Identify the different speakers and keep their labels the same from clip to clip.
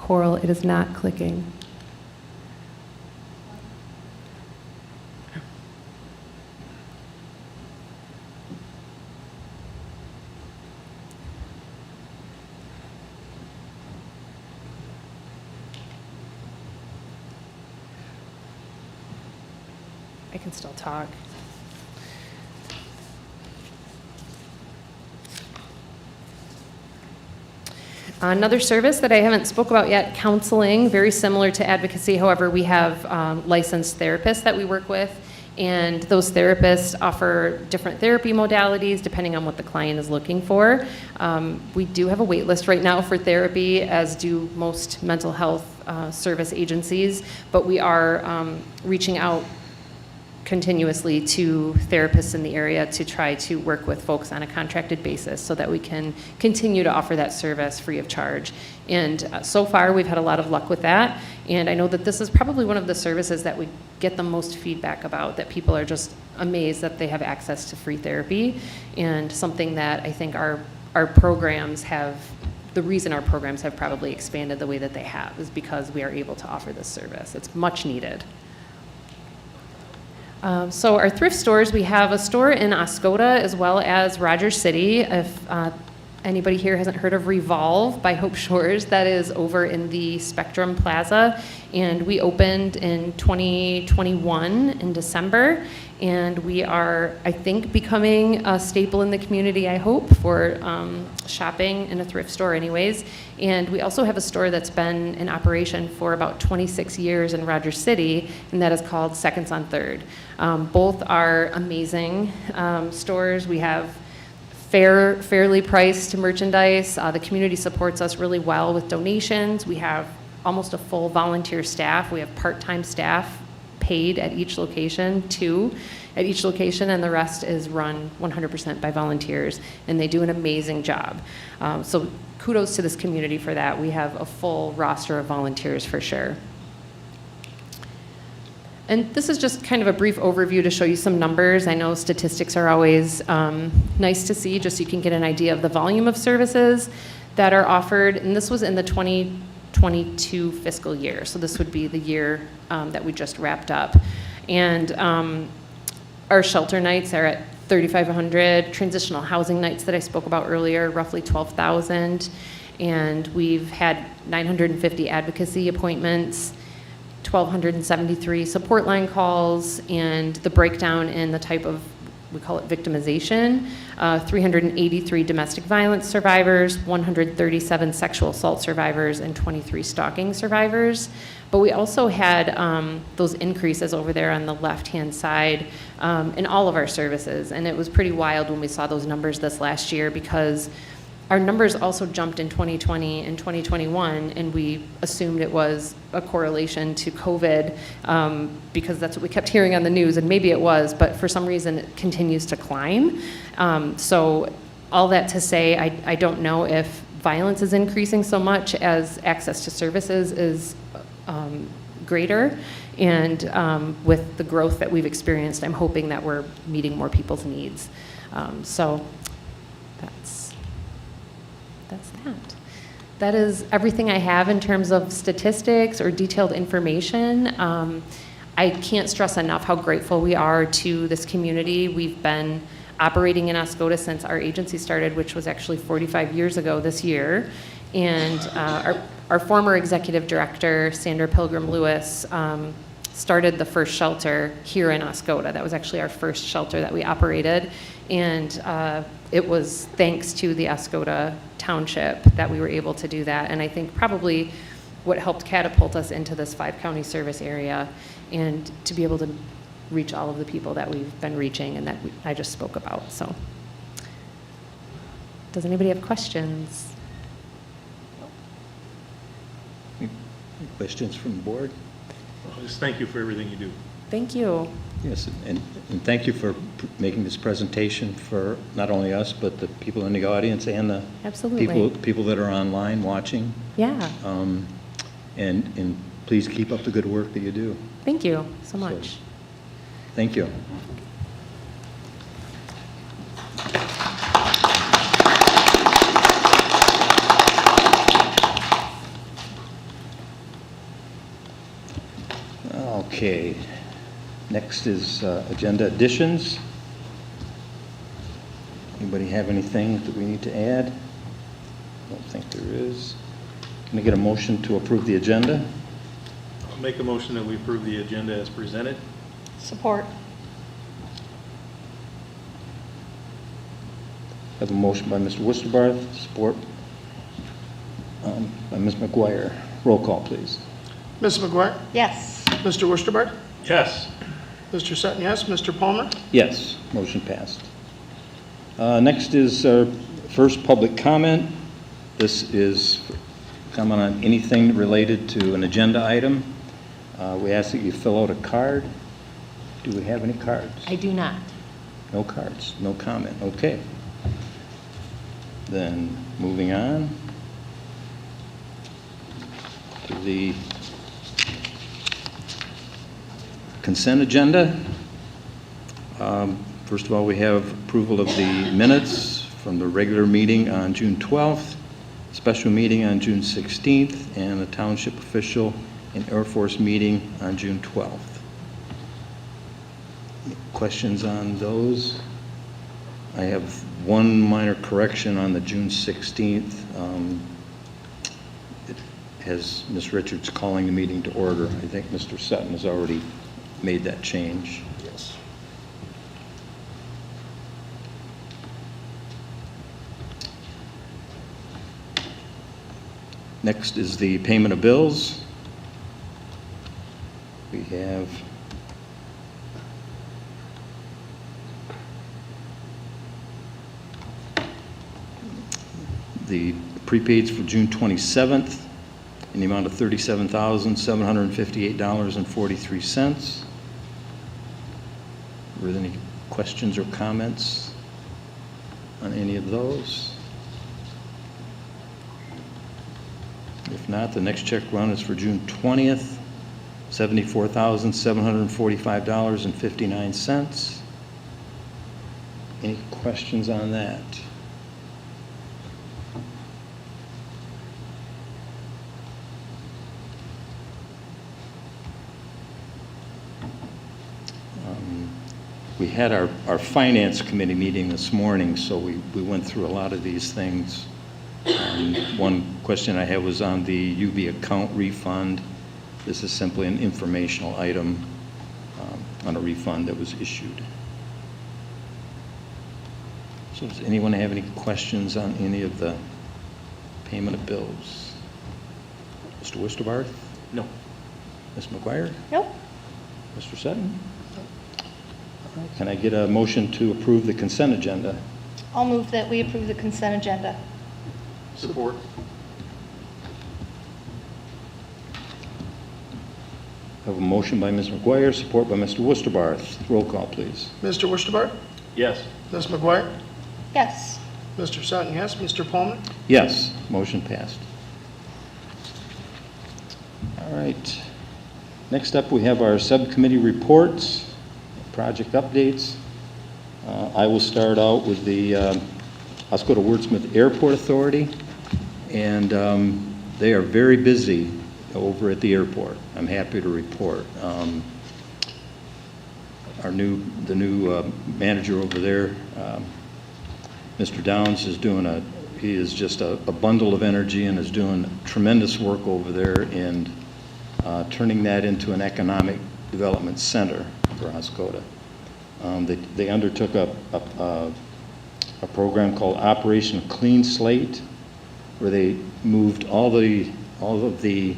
Speaker 1: Coral, it is not clicking. I can still talk. Another service that I haven't spoke about yet, counseling, very similar to advocacy. However, we have licensed therapists that we work with, and those therapists offer different therapy modalities depending on what the client is looking for. We do have a wait list right now for therapy, as do most mental health service agencies, but we are reaching out continuously to therapists in the area to try to work with folks on a contracted basis so that we can continue to offer that service free of charge. And so far, we've had a lot of luck with that. And I know that this is probably one of the services that we get the most feedback about, that people are just amazed that they have access to free therapy, and something that I think our programs have, the reason our programs have probably expanded the way that they have is because we are able to offer this service. It's much needed. So our thrift stores, we have a store in Oscoda as well as Rogers City. If anybody here hasn't heard of Revolve by Hope Shores, that is over in the Spectrum Plaza. And we opened in 2021 in December. And we are, I think, becoming a staple in the community, I hope, for shopping in a thrift store anyways. And we also have a store that's been in operation for about 26 years in Rogers City, and that is called Seconds on Third. Both are amazing stores. We have fairly priced merchandise. The community supports us really well with donations. We have almost a full volunteer staff. We have part-time staff paid at each location, and the rest is run 100% by volunteers, and they do an amazing job. So kudos to this community for that. We have a full roster of volunteers for sure. And this is just kind of a brief overview to show you some numbers. I know statistics are always nice to see, just so you can get an idea of the volume of services that are offered. And this was in the 2022 fiscal year. So this would be the year that we just wrapped up. And our shelter nights are at 3,500. Transitional housing nights that I spoke about earlier, roughly 12,000. And we've had 950 advocacy appointments, 1,273 support line calls, and the breakdown in the type of, we call it victimization, 383 domestic violence survivors, 137 sexual assault survivors, and 23 stalking survivors. But we also had those increases over there on the left-hand side in all of our services. And it was pretty wild when we saw those numbers this last year, because our numbers also jumped in 2020 and 2021, and we assumed it was a correlation to COVID because that's what we kept hearing on the news, and maybe it was, but for some reason it continues to climb. So all that to say, I don't know if violence is increasing so much as access to services is greater. And with the growth that we've experienced, I'm hoping that we're meeting more people's needs. So that's that. That is everything I have in terms of statistics or detailed information. I can't stress enough how grateful we are to this community. We've been operating in Oscoda since our agency started, which was actually 45 years ago this year. And our former executive director, Sandra Pilgrim Lewis, started the first shelter here in Oscoda. That was actually our first shelter that we operated. And it was thanks to the Oscoda Township that we were able to do that. And I think probably what helped catapult us into this 5-county service area and to be able to reach all of the people that we've been reaching and that I just spoke about. So, does anybody have questions?
Speaker 2: Any questions from the board?
Speaker 3: Just thank you for everything you do.
Speaker 1: Thank you.
Speaker 2: Yes, and thank you for making this presentation for not only us, but the people in the audience and the
Speaker 1: Absolutely.
Speaker 2: people that are online watching.
Speaker 1: Yeah.
Speaker 2: And please keep up the good work that you do.
Speaker 1: Thank you so much.
Speaker 2: Thank you. Okay. Next is agenda additions. Anybody have anything that we need to add? I don't think there is. Can I get a motion to approve the agenda?
Speaker 3: I'll make a motion that we approve the agenda as presented.
Speaker 4: Support.
Speaker 2: I have a motion by Mr. Worcesterbarth, support by Ms. McGuire. Roll call, please.
Speaker 5: Ms. McGuire?
Speaker 4: Yes.
Speaker 5: Mr. Worcesterbarth?
Speaker 3: Yes.
Speaker 5: Mr. Sutton, yes. Mr. Palmer?
Speaker 2: Yes, motion passed. Next is our first public comment. This is comment on anything related to an agenda item. We ask that you fill out a card. Do we have any cards?
Speaker 4: I do not.
Speaker 2: No cards, no comment, okay. Then, moving on to the consent agenda. First of all, we have approval of the minutes from the regular meeting on June 12th, special meeting on June 16th, and the Township official and Air Force meeting on June 12th. Questions on those? I have one minor correction on the June 16th. It has Ms. Richards calling the meeting to order. I think Mr. Sutton has already made that change.
Speaker 5: Yes.
Speaker 2: Next is the payment of bills. We have the prepaids for June 27th in the amount of $37,758.43. Were there any questions or comments on any of those? If not, the next check run is for June 20th, $74,745.59. Any questions on that? We had our finance committee meeting this morning, so we went through a lot of these things. One question I had was on the UB account refund. This is simply an informational item on a refund that was issued. So does anyone have any questions on any of the payment of bills? Mr. Worcesterbarth?
Speaker 3: No.
Speaker 2: Ms. McGuire?
Speaker 4: Nope.
Speaker 2: Mr. Sutton? All right, can I get a motion to approve the consent agenda?
Speaker 4: I'll move that we approve the consent agenda.
Speaker 3: Support.
Speaker 2: I have a motion by Ms. McGuire, support by Mr. Worcesterbarth. Roll call, please.
Speaker 5: Mr. Worcesterbarth?
Speaker 3: Yes.
Speaker 5: Ms. McGuire?
Speaker 4: Yes.
Speaker 5: Mr. Sutton, yes. Mr. Palmer?
Speaker 2: Yes, motion passed. All right. Next up, we have our subcommittee reports, project updates. I will start out with the Oscoda Wordsmith Airport Authority, and they are very busy over at the airport. I'm happy to report. The new manager over there, Mr. Downs, he is just a bundle of energy and is doing tremendous work over there and turning that into an economic development center for Oscoda. They undertook a program called Operation Clean Slate, where they moved all of the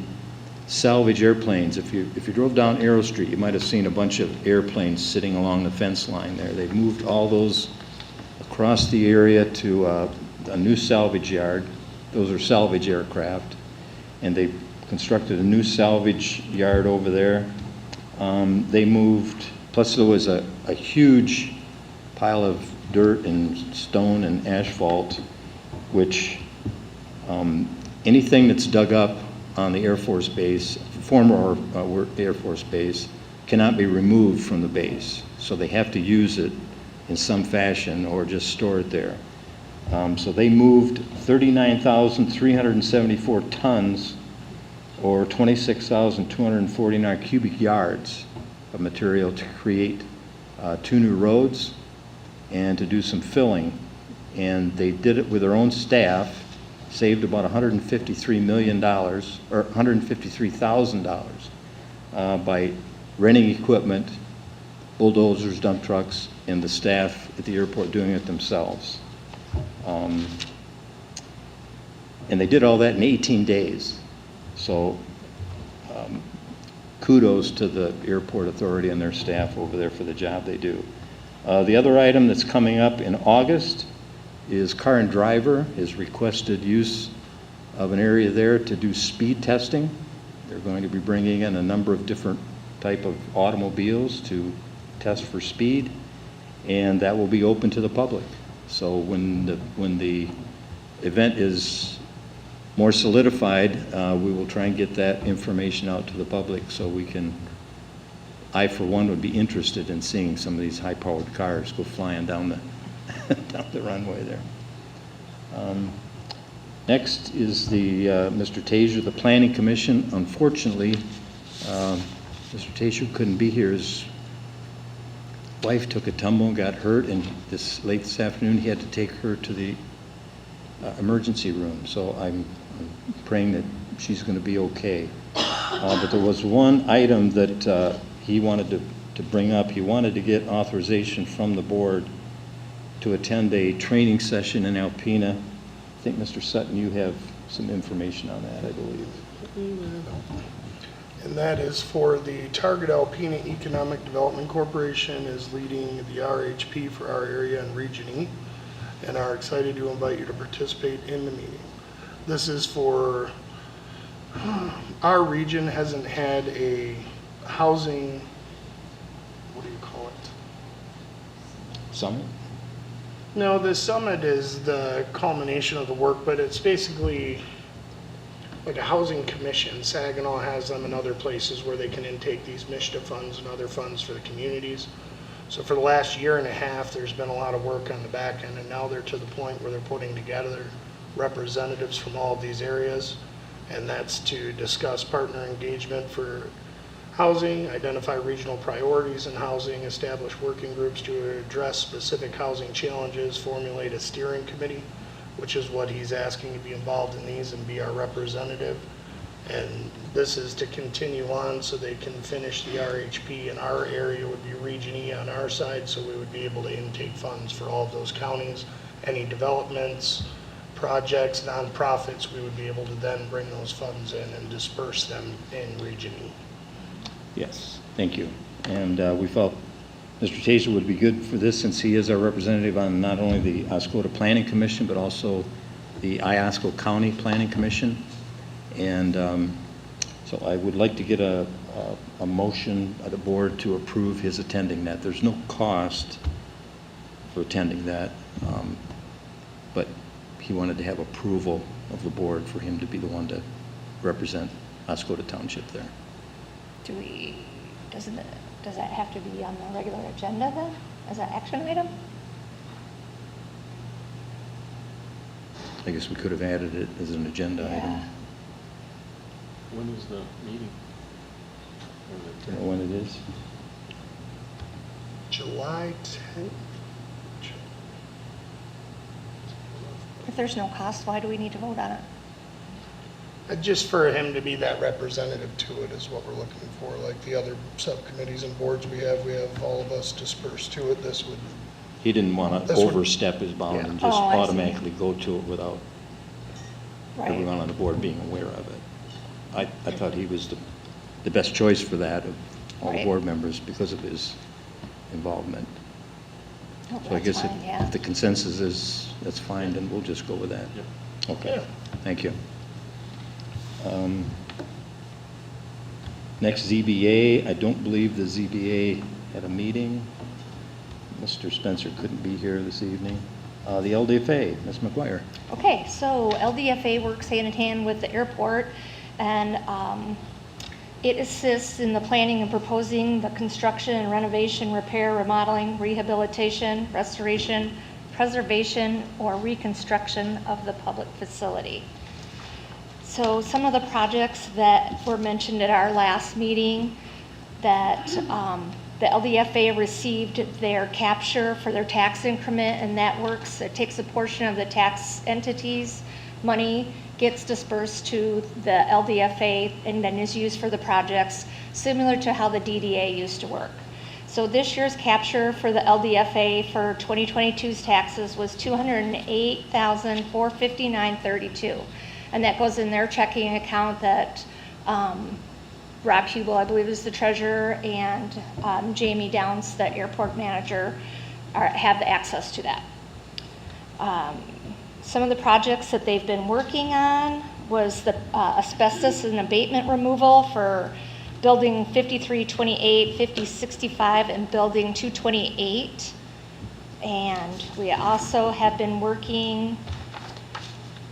Speaker 2: salvage airplanes. If you drove down Arrow Street, you might have seen a bunch of airplanes sitting along the fence line there. They've moved all those across the area to a new salvage yard. Those are salvage aircraft, and they constructed a new salvage yard over there. They moved, plus there was a huge pile of dirt and stone and asphalt, which anything that's dug up on the Air Force base, former Air Force base, cannot be removed from the base. So they have to use it in some fashion or just store it there. So they moved 39,374 tons or 26,249 cubic yards of material to create 2 new roads and to do some filling. And they did it with their own staff, saved about $153 million, or $153,000 by renting equipment, bulldozers, dump trucks, and the staff at the airport doing it themselves. And they did all that in 18 days. So kudos to the airport authority and their staff over there for the job they do. The other item that's coming up in August is Car and Driver has requested use of an area there to do speed testing. They're going to be bringing in a number of different type of automobiles to test for speed, and that will be open to the public. So when the event is more solidified, we will try and get that information out to the public so we can, I for one would be interested in seeing some of these high-powered cars go flying down the down the runway there. Next is the Mr. Taser, the Planning Commission. Unfortunately, Mr. Taser couldn't be here. His wife took a tumble and got hurt, and late this afternoon he had to take her to the emergency room. So I'm praying that she's going to be okay. But there was one item that he wanted to bring up. He wanted to get authorization from the board to attend a training session in Alpena. I think, Mr. Sutton, you have some information on that, I believe.
Speaker 5: And that is for the Target Alpena Economic Development Corporation is leading the RHP for our area and Region E, and are excited to invite you to participate in the meeting. This is for, our region hasn't had a housing, what do you call it?
Speaker 2: Summit?
Speaker 5: No, the summit is the culmination of the work, but it's basically like a housing commission. Saginaw has them in other places where they can intake these MISHDA funds and other funds for the communities. So for the last year and a half, there's been a lot of work on the back end, and now they're to the point where they're putting together representatives from all of these areas, and that's to discuss partner engagement for housing, identify regional priorities in housing, establish working groups to address specific housing challenges, formulate a steering committee, which is what he's asking to be involved in these and be our representative. And this is to continue on so they can finish the RHP, and our area would be Region E on our side, so we would be able to intake funds for all of those counties. Any developments, projects, nonprofits, we would be able to then bring those funds in and disperse them in Region E.
Speaker 2: Yes, thank you. And we felt Mr. Taser would be good for this since he is our representative on not only the Oscoda Planning Commission, but also the Iosco County Planning Commission. And so I would like to get a motion of the board to approve his attending that. There's no cost for attending that, but he wanted to have approval of the board for him to be the one to represent Oscoda Township there.
Speaker 4: Does that have to be on the regular agenda then, as an action item?
Speaker 2: I guess we could have added it as an agenda item.
Speaker 3: When is the meeting?
Speaker 2: Do you know when it is?
Speaker 5: July 10th?
Speaker 4: If there's no cost, why do we need to vote on it?
Speaker 5: Just for him to be that representative to it is what we're looking for. Like the other subcommittees and boards we have all of us dispersed to it. This would,
Speaker 2: He didn't want to
Speaker 5: This one-
Speaker 2: overstep his bound
Speaker 5: Yeah.
Speaker 2: and just
Speaker 4: Oh, I see.
Speaker 2: automatically go to it without everyone
Speaker 4: Right.
Speaker 2: on the board being aware of it. I thought he was the best choice for that of all the
Speaker 4: Right.
Speaker 2: board members because of his involvement.
Speaker 4: Oh,
Speaker 2: So I
Speaker 4: that's
Speaker 2: guess
Speaker 4: fine, yeah.
Speaker 2: if the consensus is that's fine, then we'll just go with that.
Speaker 3: Yep.
Speaker 2: Okay,
Speaker 5: Yeah.
Speaker 2: thank you. Next, ZBA. I don't believe the ZBA had a meeting. Mr. Spencer couldn't be here this evening. The LDFA, Ms. McGuire.
Speaker 4: Okay, so LDFA works hand in hand with the airport, and it assists in the planning and proposing the construction and renovation, repair, remodeling, rehabilitation, restoration, preservation, or reconstruction of the public facility. So some of the projects that were mentioned at our last meeting, that the LDFA received their capture for their tax increment, and that works, it takes a portion of the tax entity's money, gets dispersed to the LDFA, and then is used for the projects, similar to how the DDA used to work. So this year's capture for the LDFA for 2022's taxes was $208,459.32. And that goes in their checking account that Rob Hubel, I believe, is the treasurer, and Jamie Downs, the airport manager, have the access to that. Some of the projects that they've been working on was the asbestos and abatement removal for building 5328, 5065, and building 228. And we also have been working,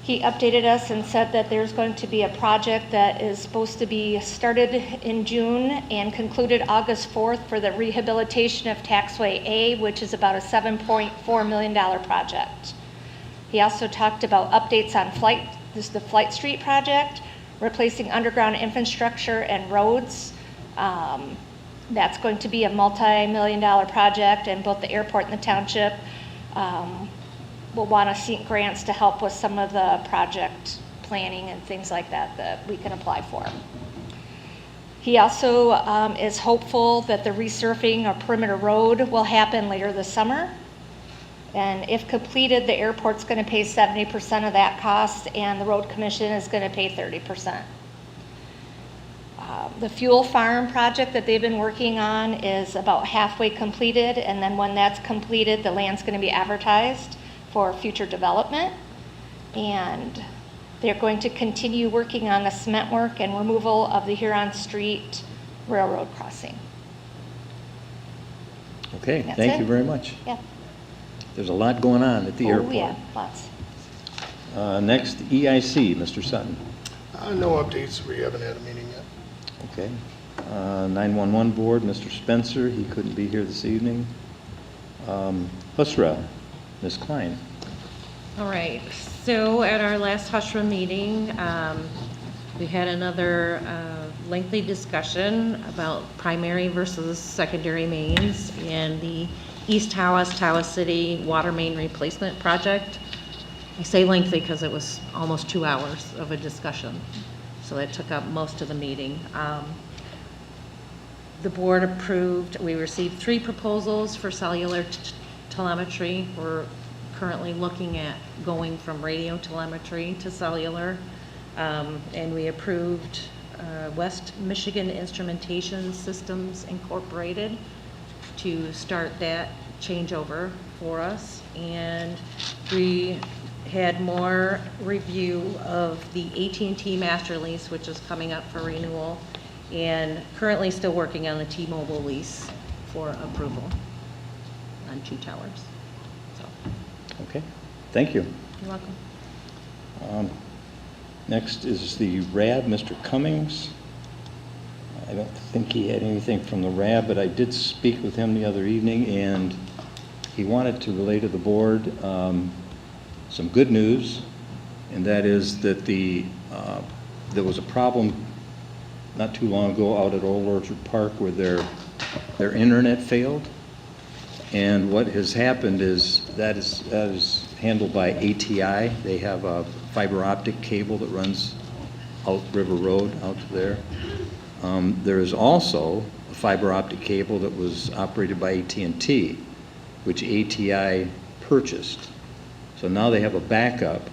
Speaker 4: he updated us and said that there's going to be a project that is supposed to be started in June and concluded August 4th for the rehabilitation of Taxway A, which is about a $7.4 million project. He also talked about updates on the Flight Street project, replacing underground infrastructure and roads. That's going to be a multi-million-dollar project, and both the airport and the township will want to seek grants to help with some of the project planning and things like that that we can apply for. He also is hopeful that the resurfacing of Perimeter Road will happen later this summer. And if completed, the airport's going to pay 70% of that cost, and the road commission is going to pay 30%. The fuel farm project that they've been working on is about halfway completed, and then when that's completed, the land's going to be advertised for future development. And they're going to continue working on the cement work and removal of the Huron Street railroad crossing.
Speaker 2: Okay,
Speaker 4: That's
Speaker 2: thank
Speaker 4: it.
Speaker 2: you very much.
Speaker 4: Yeah.
Speaker 2: There's a lot going on at the airport.
Speaker 4: Oh, yeah, lots.
Speaker 2: Next, EIC, Mr. Sutton.
Speaker 5: No updates. We haven't had a meeting yet.
Speaker 2: Okay. 911 Board, Mr. Spencer, he couldn't be here this evening. HUSRA, Ms. Klein.
Speaker 6: All right, so at our last HUSRA meeting, we had another lengthy discussion about primary versus secondary mains and the East Tawas City water main replacement project. I say lengthy because it was almost 2 hours of a discussion, so that took up most of the meeting. The board approved, we received 3 proposals for cellular telemetry. We're currently looking at going from radio telemetry to cellular, and we approved West Michigan Instrumentation Systems Incorporated to start that changeover for us. And we had more review of the AT&T master lease, which is coming up for renewal, and currently still working on the T-Mobile lease for approval on 2 towers. So,
Speaker 2: Okay, thank you.
Speaker 6: you're welcome.
Speaker 2: Next is the RAB, Mr. Cummings. I don't think he had anything from the RAB, but I did speak with him the other evening, and he wanted to relay to the board some good news, and that is that there was a problem not too long ago out at Old Orchard Park where their internet failed, and what has happened is that is handled by ATI. They have a fiber optic cable that runs out River Road out to there. There is also a fiber optic cable that was operated by AT&T, which ATI purchased. So now they have a backup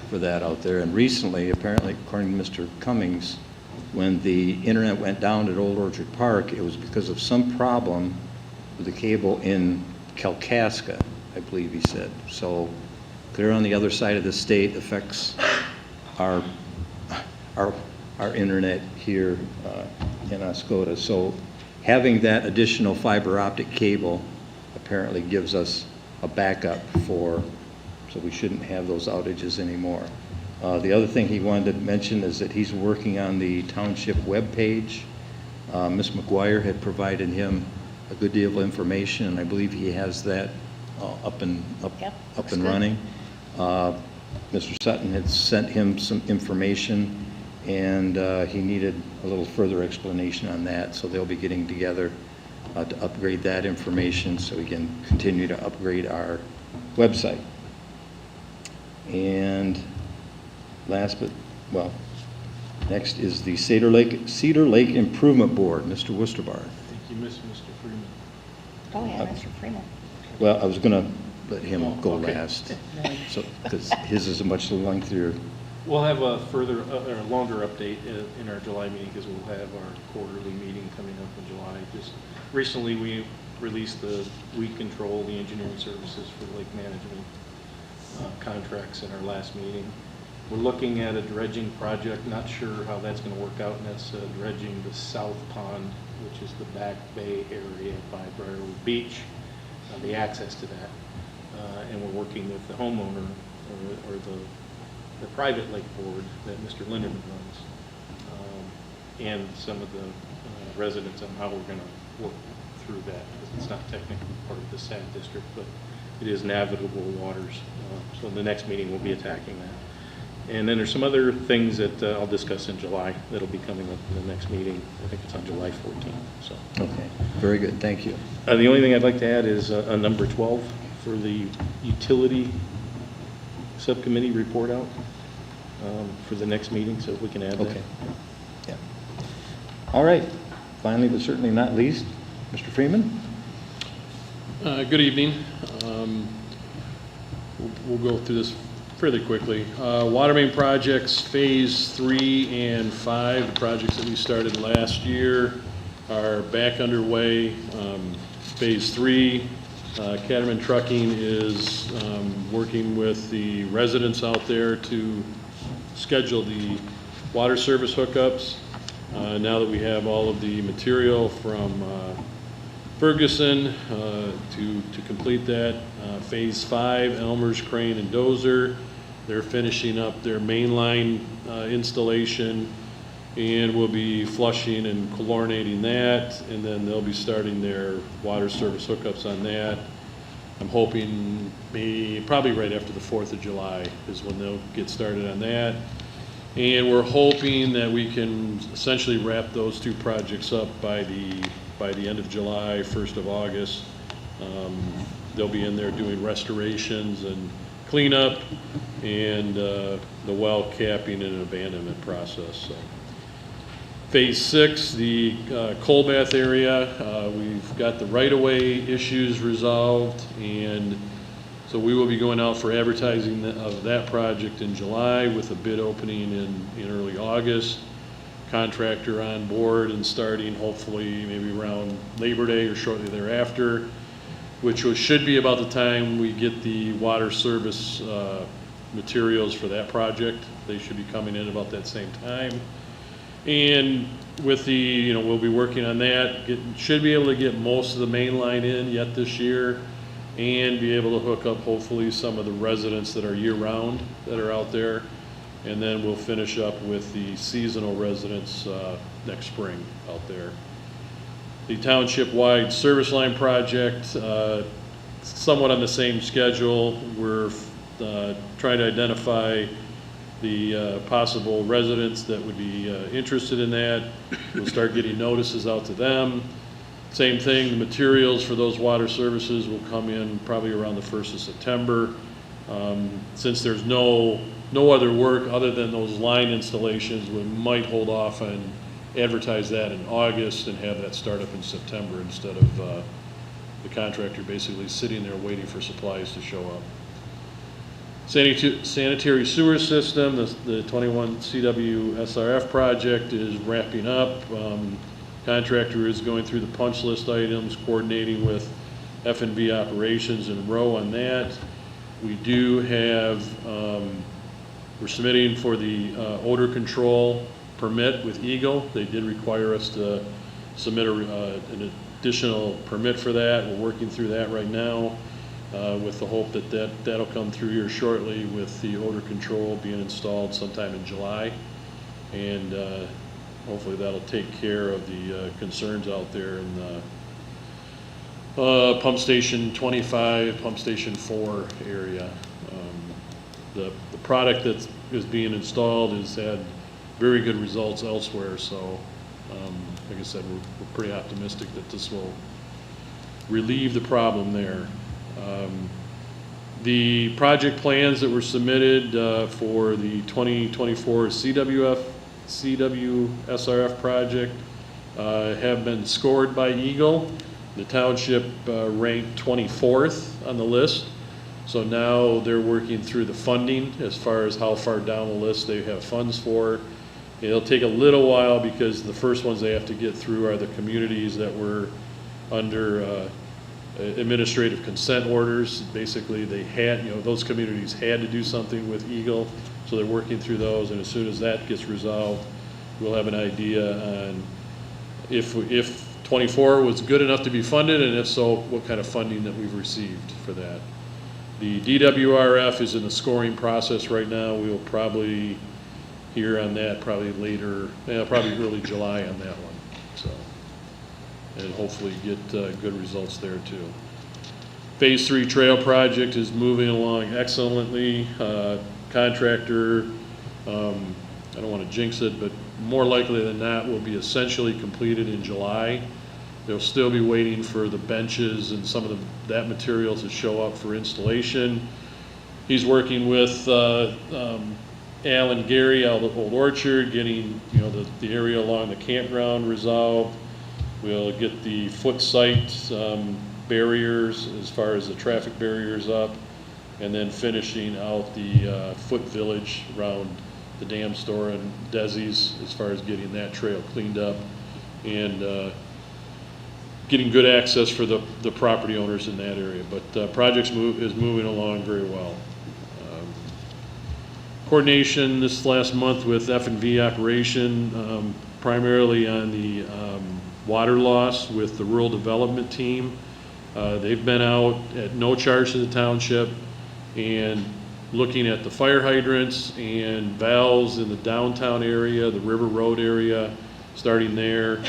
Speaker 2: for that out there. And recently, apparently, according to Mr. Cummings, when the internet went down at Old Orchard Park, it was because of some problem with the cable in Kalkaska, I believe he said. So clear on the other side of the state affects our internet here in Oscoda. So having that additional fiber optic cable apparently gives us a backup so we shouldn't have those outages anymore. The other thing he wanted to mention is that he's working on the Township webpage. Ms. McGuire had provided him a good deal of information, and I believe he has that up and
Speaker 4: Yep, looks
Speaker 2: running. Mr. Sutton had sent him some information, and he needed a little further explanation on that, so they'll be getting together to upgrade that information so we can continue to upgrade our website. And next is the Cedar Lake Improvement Board, Mr. Worcesterbar.
Speaker 3: I think you missed Mr. Freeman.
Speaker 4: Oh, yeah, Mr. Freeman.
Speaker 2: Well, I was going to let him go
Speaker 3: Okay.
Speaker 2: last, so, because his is a much lengthier.
Speaker 3: We'll have a further, or a longer update in our July meeting, because we'll have our quarterly meeting coming up in July. Just recently, we released the weed control, the engineering services for the lake management contracts in our last meeting. We're looking at a dredging project, not sure how that's going to work out, and that's dredging the South Pond, which is the back bay area by Briarwood Beach, the access to that. And we're working with the homeowner or the private lake board that Mr. Linderman runs, and some of the residents on how we're going to work through that, because it's not technically part of the SAD district, but it is navigable waters. So the next meeting we'll be attacking that. And then there's some other things that I'll discuss in July that'll be coming up in the next meeting. I think it's on July 14th. So.
Speaker 2: Okay, very good, thank you.
Speaker 3: The only thing I'd like to add is number 12 for the utility subcommittee report out for the next meeting, so if we can add that.
Speaker 2: Okay. Yeah. All right, finally but certainly not least, Mr. Freeman?
Speaker 7: Good evening. We'll go through this fairly quickly. Water main projects, phase 3 and 5, the projects that we started last year are back underway. Phase 3, Cattleman Trucking is working with the residents out there to schedule the water service hookups. Now that we have all of the material from Ferguson to complete that. Phase 5, Elmer's, Crane, and Dozer. They're finishing up their mainline installation, and we'll be flushing and chlorinating that, and then they'll be starting their water service hookups on that. I'm hoping probably right after the 4th of July is when they'll get started on that. And we're hoping that we can essentially wrap those two projects up by the end of July, 1st of August. They'll be in there doing restorations and cleanup and the well capping and abandonment process. So. Phase 6, the coal bath area, we've got the right-of-way issues resolved, and so we will be going out for advertising of that project in July with a bid opening in early August. Contractor on board and starting hopefully maybe around Labor Day or shortly thereafter, which should be about the time we get the water service materials for that project. They should be coming in about that same time. And with the, we'll be working on that. Should be able to get most of the main line in yet this year, and be able to hook up hopefully some of the residents that are year-round that are out there. And then we'll finish up with the seasonal residents next spring out there. The township-wide service line project, somewhat on the same schedule. We're trying to identify the possible residents that would be interested in that. We'll start getting notices out to them. Same thing, the materials for those water services will come in probably around the 1st of September. Since there's no other work other than those line installations, we might hold off and advertise that in August and have that start up in September instead of the contractor basically sitting there waiting for supplies to show up. Sanitary sewer system, the 21 CW SRF project is wrapping up. Contractor is going through the punch list items, coordinating with F&B operations and row on that. We do have, we're submitting for the odor control permit with Eagle. They did require us to submit an additional permit for that. We're working through that right now with the hope that that'll come through here shortly, with the odor control being installed sometime in July. And hopefully that'll take care of the concerns out there in the pump station 25, pump station 4 area. the product that is being installed has had very good results elsewhere, so like I said, we're pretty optimistic that this will relieve the problem there. The project plans that were submitted for the 2024 CWSRF project have been scored by Eagle. The township ranked 24th on the list. So now they're working through the funding as far as how far down the list they have funds for. It'll take a little while because the first ones they have to get through are the communities that were under administrative consent orders. Basically, they had, those communities had to do something with Eagle, so they're working through those, and as soon as that gets resolved, we'll have an idea on if 24 was good enough to be funded, and if so, what kind of funding that we've received for that. The DWRF is in the scoring process right now. We will probably hear on that probably later, probably early July on that one. So, and hopefully get good results there too. Phase 3 trail project is moving along excellently. Contractor, I don't want to jinx it, but more likely than not will be essentially completed in July. They'll still be waiting for the benches and some of that material to show up for installation. He's working with Al and Gary out of Old Orchard, getting the area along the campground resolved. We'll get the foot site barriers as far as the traffic barriers up, and then finishing out the foot village around the dam store and Desi's as far as getting that trail cleaned up and getting good access for the property owners in that area. But projects is moving along very well. Coordination this last month with F&V operation, primarily on the water loss with the rural development team. They've been out at no charge to the township and looking at the fire hydrants and valves in the downtown area, the River Road area, starting there,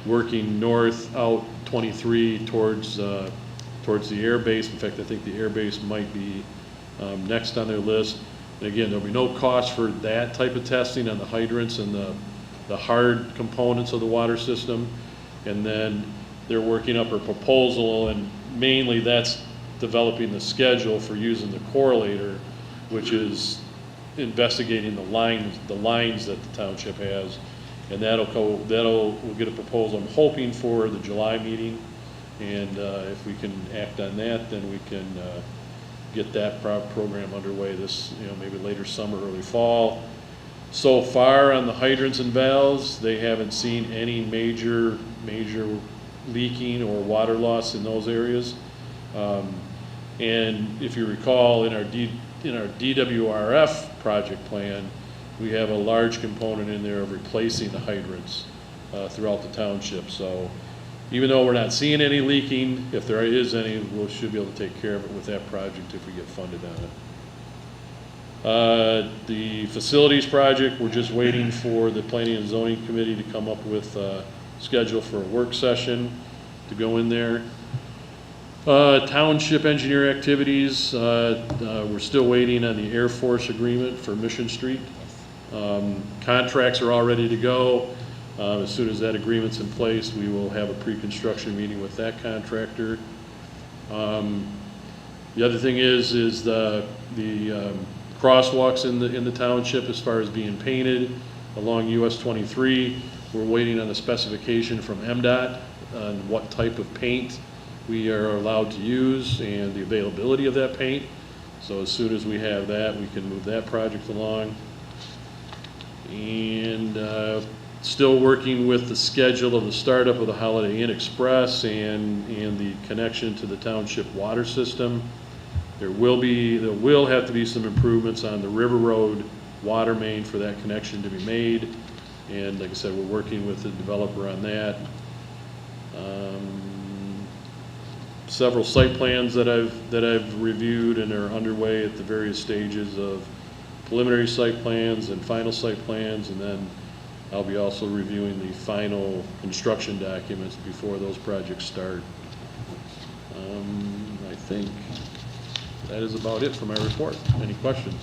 Speaker 7: working north out 23 towards the air base. In fact, I think the air base might be next on their list. And again, there'll be no cost for that type of testing on the hydrants and the hard components of the water system. And then they're working up a proposal, and mainly that's developing the schedule for using the correlator, which is investigating the lines that the township has. And we'll get a proposal, I'm hoping, for the July meeting. And if we can act on that, then we can get that program underway this, maybe later summer, early fall. So far on the hydrants and valves, they haven't seen any major leaking or water loss in those areas. And if you recall, in our DWRF project plan, we have a large component in there of replacing the hydrants throughout the township. So even though we're not seeing any leaking, if there is any, we should be able to take care of it with that project if we get funded on it. The facilities project, we're just waiting for the Planning and Zoning Committee to come up with a schedule for a work session to go in there. Township engineer activities, we're still waiting on the Air Force agreement for Mission Street. Contracts are all ready to go. As soon as that agreement's in place, we will have a pre-construction meeting with that contractor. The other thing is the crosswalks in the township as far as being painted along US 23. We're waiting on the specification from MDOT on what type of paint we are allowed to use and the availability of that paint. So as soon as we have that, we can move that project along. And still working with the schedule of the startup of the Holiday Inn Express and the connection to the township water system. There will have to be some improvements on the River Road water main for that connection to be made. And like I said, we're working with the developer on that. Several site plans that I've reviewed and are underway at the various stages of preliminary site plans and final site plans, and then I'll be also reviewing the final construction documents before those projects start. I think that is about it for my report. Any questions?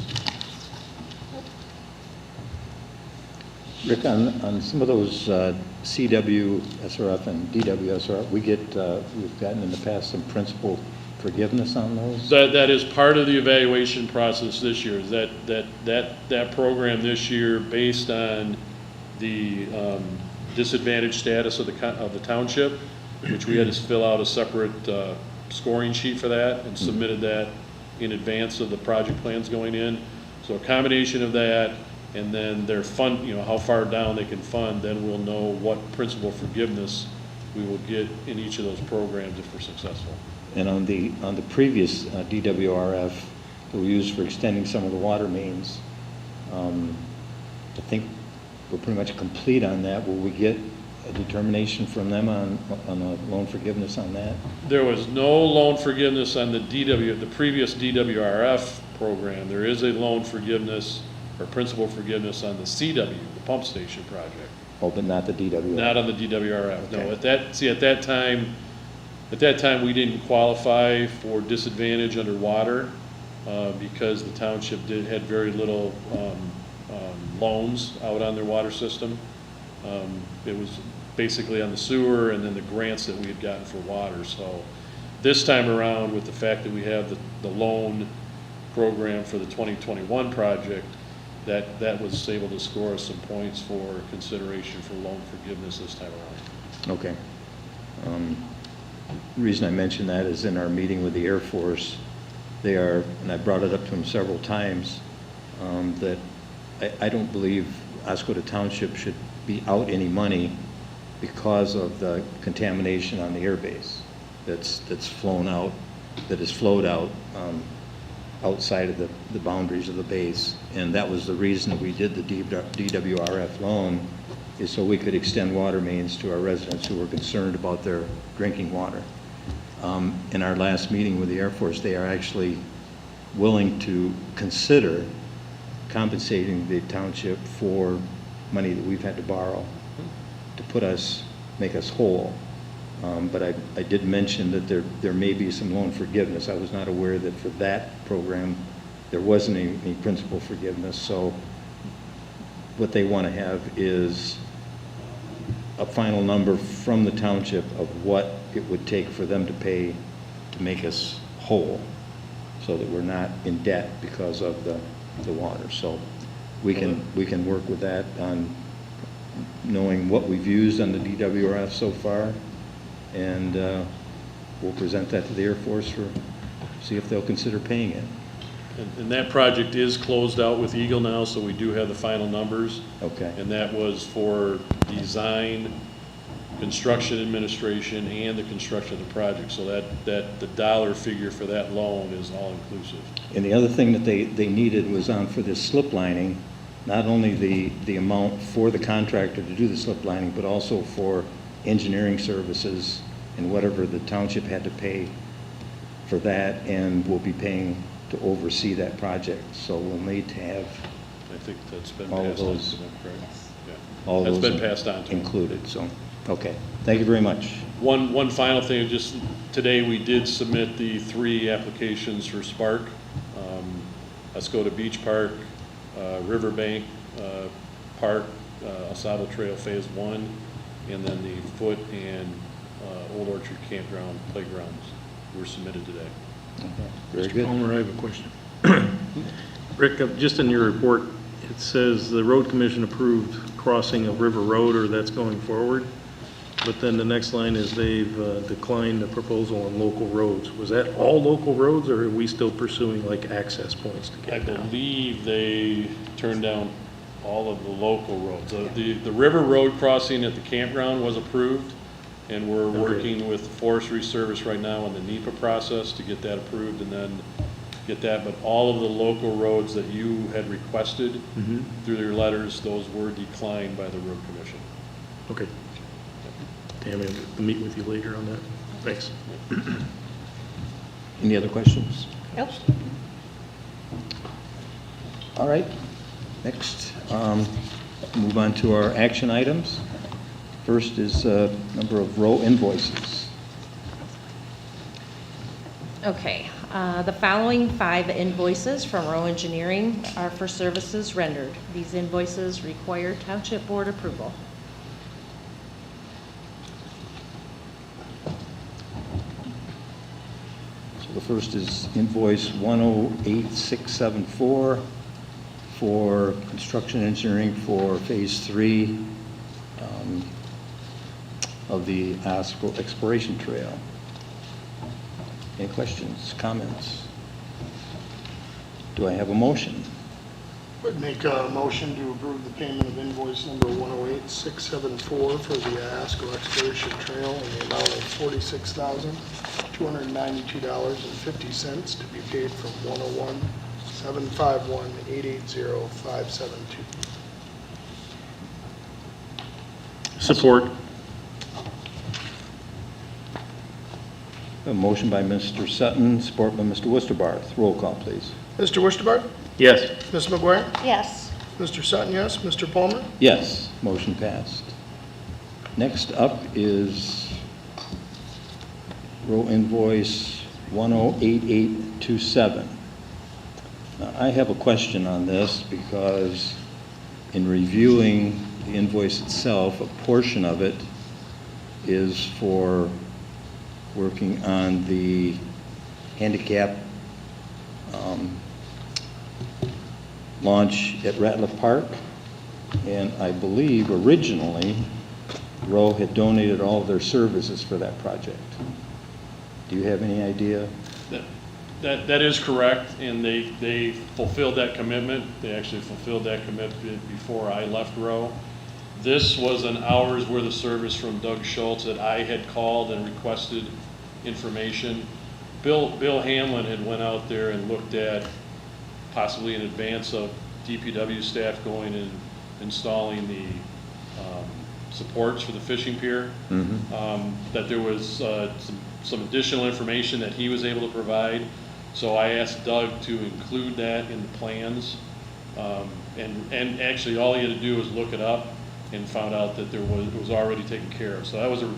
Speaker 2: Rick, on some of those CW, SRF, and DW, SRF, we've gotten in the past some principal forgiveness on those?
Speaker 7: That is part of the evaluation process this year, is that program this year, based on the disadvantaged status of the township, which we had to fill out a separate scoring sheet for that and submitted that in advance of the project plans going in. So a combination of that, and then their fund, how far down they can fund, then we'll know what principal forgiveness we will get in each of those programs if we're successful.
Speaker 2: And on the previous DWRF that we used for extending some of the water mains, I think we're pretty much complete on that. Will we get a determination from them on a loan forgiveness on that?
Speaker 7: There was no loan forgiveness on the previous DWRF program. There is a loan forgiveness or principal forgiveness on the CW, the pump station project.
Speaker 2: Oh, but not the DWRF?
Speaker 7: Not on the DWRF, no.
Speaker 2: Okay.
Speaker 7: At that time, we didn't qualify for disadvantage underwater because the township had very little loans out on their water system. It was basically on the sewer and then the grants that we had gotten for water. So this time around, with the fact that we have the loan program for the 2021 project, that was able to score us some points for consideration for loan forgiveness this time around.
Speaker 2: Okay. The reason I mention that is in our meeting with the Air Force, they are, and I brought it up to them several times, that I don't believe Oscoda Township should be out any money because of the contamination on the airbase that's flown out, that has flowed out outside of the boundaries of the base. And that was the reason that we did the DWRF loan, is so we could extend water mains to our residents who were concerned about their drinking water. In our last meeting with the Air Force, they are actually willing to consider compensating the township for money that we've had to borrow to make us whole. But I did mention that there may be some loan forgiveness. I was not aware that for that program there wasn't any principal forgiveness. So what they want to have is a final number from the township of what it would take for them to pay to make us whole, so that we're not in debt because of the water. So we can work with that on knowing what we've used on the DWRF so far, and we'll present that to the Air Force see if they'll consider paying it.
Speaker 7: And that project is closed out with Eagle now, so we do have the final numbers.
Speaker 2: Okay.
Speaker 7: And that was for design, construction administration, and the construction of the project. So that the dollar figure for that loan is all inclusive.
Speaker 2: And the other thing that they needed was for this slip lining, not only the amount for the contractor to do the slip lining, but also for engineering services and whatever the township had to pay for that, and we'll be paying to oversee that project. So we'll need to have
Speaker 7: I think that's been
Speaker 2: all of
Speaker 7: passed on
Speaker 2: those,
Speaker 7: to them, correct? Yeah.
Speaker 2: all
Speaker 7: That's
Speaker 2: those
Speaker 7: been passed on to them.
Speaker 2: included. So, okay. Thank you very much.
Speaker 7: One final thing, just today we did submit the 3 applications for Spark, Oscoda Beach Park, Riverbank Park, Oscoda Trail Phase 1, and then the Foot and Old Orchard Campground playgrounds were submitted today.
Speaker 2: Okay. Very
Speaker 3: Mr.
Speaker 2: good.
Speaker 3: Palmer, I have a question. Rick, just in your report, it says the road commission approved crossing of River Road, or that's going forward. But then the next line is they've declined the proposal on local roads. Was that all local roads, or are we still pursuing like access points to
Speaker 7: I
Speaker 3: get down?
Speaker 7: believe they turned down all of the local roads. The River Road crossing at the campground was approved, and we're
Speaker 3: Okay.
Speaker 7: working with the Forestry Service right now on the NEPA process to get that approved and then get that. But all of the local roads that you had requested through your letters, those were declined by the Road Commission.
Speaker 3: Okay. Tammy, I'll meet with you later on that. Thanks.
Speaker 2: Any other questions?
Speaker 4: Nope.
Speaker 2: All right. Next, move on to our action items. First is number of row invoices.
Speaker 6: Okay, The following 5 invoices from Rowe Engineering are for services rendered. These invoices require Township Board approval.
Speaker 2: So the first is invoice 108674 for construction engineering for Phase 3 of the Oscoda Exploration Trail. Any questions, comments? Do I have a motion?
Speaker 5: Would make a motion to approve the payment of invoice number 108674 for the Oscoda Exploration Trail in the amount of $46,292.50 to be paid from 101-751-880-572.
Speaker 3: Support.
Speaker 2: A motion by Mr. Sutton, support by Mr. Worcester-Barth. Roll call, please.
Speaker 5: Mr. Worcester?
Speaker 3: Yes.
Speaker 5: Ms. McGuire?
Speaker 4: Yes.
Speaker 5: Mr. Sutton, yes. Mr. Palmer?
Speaker 2: Yes, motion passed. Next up is row invoice 108827. Now, I have a question on this because in reviewing the invoice itself, a portion of it is for working on the handicap launch at Ratliff Park. And I believe originally, Rowe had donated all of their services for that project. Do you have any idea?
Speaker 7: That is correct, and they fulfilled that commitment. They actually fulfilled that commitment before I left Rowe. This was an hour's worth of service from Doug Schultz that I had called and requested information. Bill Hamlin had went out there and looked at, possibly in advance of DPW staff going and installing the supports for the fishing pier, that there was some additional information that he was able to provide. So I asked Doug to include that in the plans. And actually all he had to do was look it up and found out that it was already taken care of. So that was a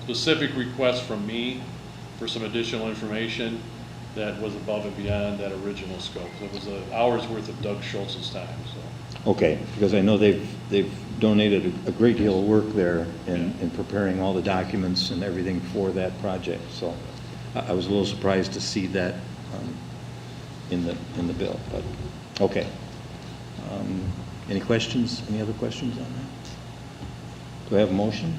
Speaker 7: specific request from me for some additional information that was above and beyond that original scope. So it was an hour's worth of Doug Schultz's time. So.
Speaker 2: Okay, because I know they've donated a great deal of work there in preparing all the documents and everything for that project. So I was a little surprised to see that in the bill. But okay. Any questions? Any other questions on that? Do I have a motion?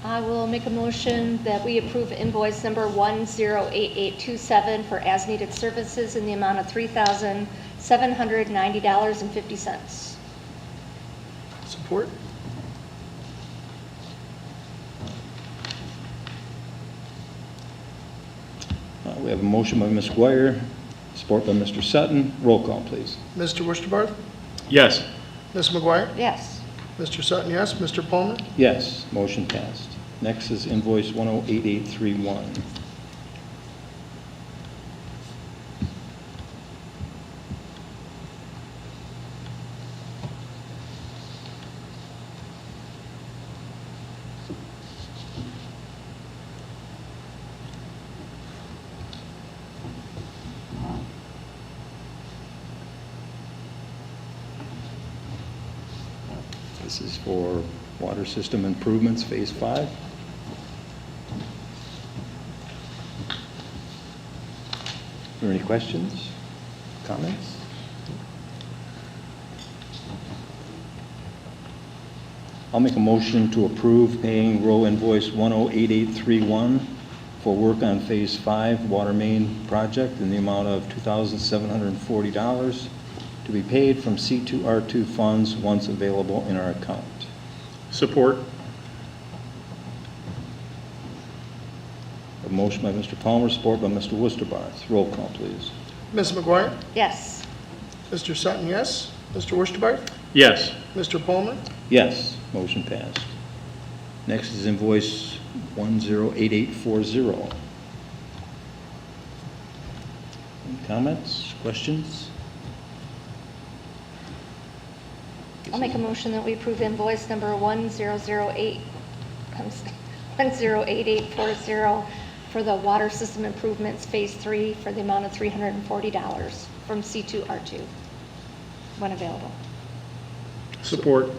Speaker 4: I will make a motion that we approve invoice number 108827 for as-needed services in the amount of $3,790.50.
Speaker 5: Support?
Speaker 2: We have a motion by Ms. Guire, support by Mr. Sutton. Roll call, please.
Speaker 5: Mr. Worcester?
Speaker 3: Yes.
Speaker 5: Ms. McGuire?
Speaker 4: Yes.
Speaker 5: Mr. Sutton, yes. Mr. Palmer?
Speaker 2: Yes, motion passed. Next is invoice 108831. This is for water system improvements, Phase 5. Are there any questions, comments? I'll make a motion to approve paying row invoice 108831 for work on Phase 5 water main project in the amount of $2,740 to be paid from C2R2 funds once available in our account.
Speaker 3: Support.
Speaker 2: A motion by Mr. Palmer, support by Mr. Worcester-Barth. Roll call, please.
Speaker 5: Ms. McGuire?
Speaker 4: Yes.
Speaker 5: Mr. Sutton, yes. Mr. Worcester?
Speaker 3: Yes.
Speaker 5: Mr. Palmer?
Speaker 2: Yes, motion passed. Next is invoice 108840. Any comments, questions?
Speaker 4: I'll make a motion that we approve invoice number 108840 for the water system improvements, Phase 3, for the amount of $340 from C2R2, when available.
Speaker 3: Support.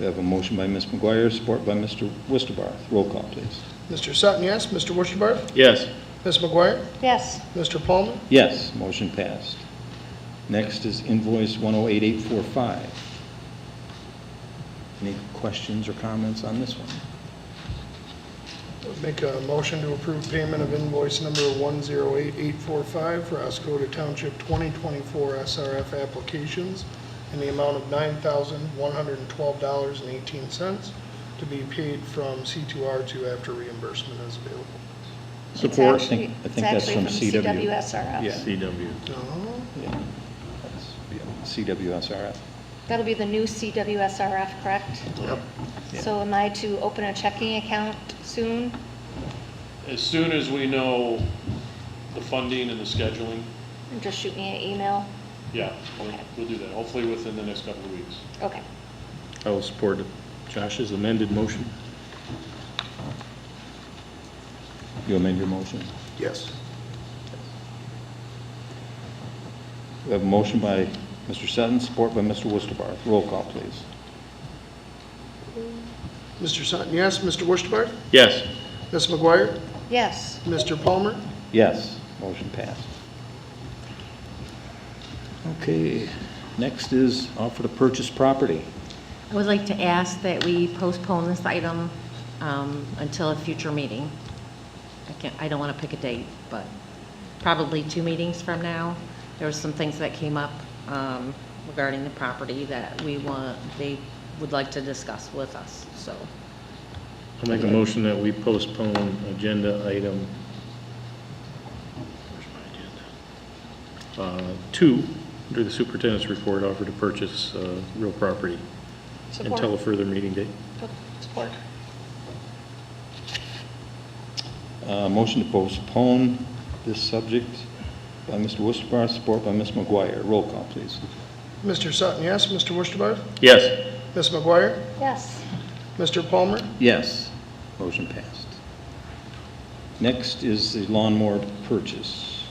Speaker 2: We have a motion by Ms. McGuire, support by Mr. Westerbarth. Roll call, please.
Speaker 5: Mr. Sutton, yes. Mr. Worcester?
Speaker 3: Yes.
Speaker 5: Ms. McGuire?
Speaker 4: Yes.
Speaker 5: Mr. Palmer?
Speaker 2: Yes, motion passed. Next is invoice 108845. Any questions or comments on this one?
Speaker 5: Make a motion to approve payment of invoice number 108845 for Oscoda Township 2024 SRF applications in the amount of $9,112.18 to be paid from C2R2 after reimbursement is available.
Speaker 3: Support.
Speaker 2: I think that's from CW.
Speaker 4: CWSRF.
Speaker 2: Yeah.
Speaker 3: CW.
Speaker 5: Oh,
Speaker 2: Yeah, that's CWSRF.
Speaker 4: That'll be the new CWSRF, correct?
Speaker 5: yep.
Speaker 2: Yeah.
Speaker 4: So am I to open a checking account soon?
Speaker 7: As soon as we know the funding and the scheduling,
Speaker 4: And just shoot me an email?
Speaker 7: yeah,
Speaker 4: Okay.
Speaker 7: we'll do that, hopefully within the next couple of weeks.
Speaker 4: Okay.
Speaker 3: I will support Josh's amended motion.
Speaker 2: You amend your motion?
Speaker 5: Yes.
Speaker 2: We have a motion by Mr. Sutton, support by Mr. Westerbarth. Roll call, please.
Speaker 5: Mr. Sutton, yes. Mr. Worcester?
Speaker 3: Yes.
Speaker 5: Ms. McGuire?
Speaker 4: Yes.
Speaker 5: Mr. Palmer?
Speaker 2: Yes, motion passed. Okay, next is offer to purchase property.
Speaker 6: I would like to ask that we postpone this item until a future meeting. I don't want to pick a date, but probably 2 meetings from now. There were some things that came up regarding the property that they would like to discuss with us, so.
Speaker 3: I'll make a motion that we postpone agenda item, where's my agenda? 2, under the superintendent's report, offer to purchase real property until a
Speaker 4: Support.
Speaker 3: further meeting date.
Speaker 4: Support.
Speaker 2: Motion to postpone this subject by Mr. Westerbarth, support by Ms. McGuire. Roll call, please.
Speaker 5: Mr. Sutton, yes. Mr. Worcester?
Speaker 3: Yes.
Speaker 5: Ms. McGuire?
Speaker 4: Yes.
Speaker 5: Mr. Palmer?
Speaker 2: Yes, motion passed. Next is the lawnmower purchase.